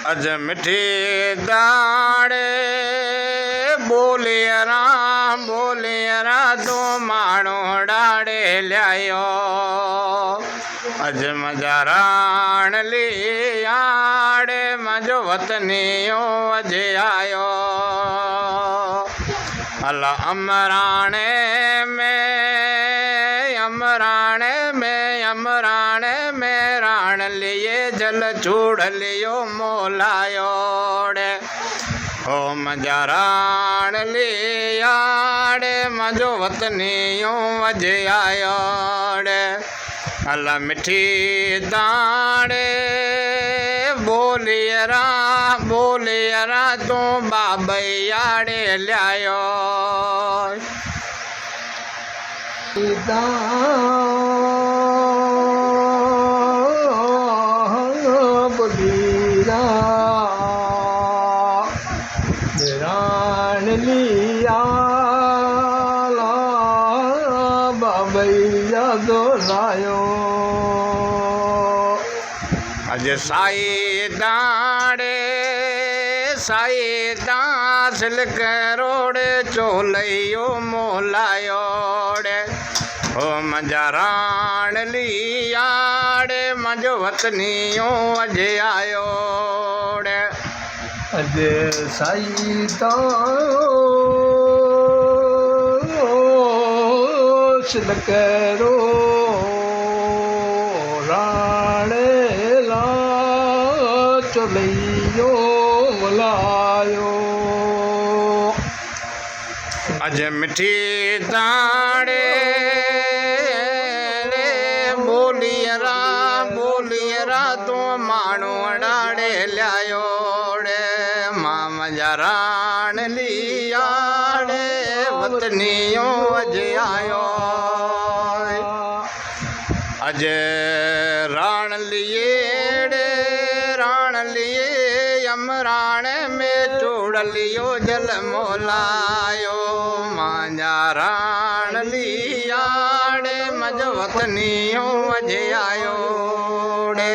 अज मिठी दाड़े बोलियरा तो माणो डाड़े लियायो। अज मजाराण लियाड़े मजो वतनियो अज आयो। अला अमराणे में राण लिए जल चूड़ लियो मोलायोड़े। हो मजाराण लियाड़े मजो वतनियो अज आयोड़े। अला मिठी दाड़े बोलियरा तो बाबैयाड़े लियायो। राण लिया बाबैया दो लायो। अज साई सिल्क रोड चोलियो मोलायोड़े। हो मजाराण लियाड़े मजो वतनियो अज आयोड़े। अज साई सिल्क राणे ला चोलियो मोलायो। अज मिठी दाड़े बोलियरा तो माणो डाड़े लियायोड़े। मां मजाराण लियाड़े वतनियो अज आयो। अज राण लिए अमराण में चूड़ लियो जल मोलायो। मांजा राण लियाड़े मज वतनियो अज आयोड़े।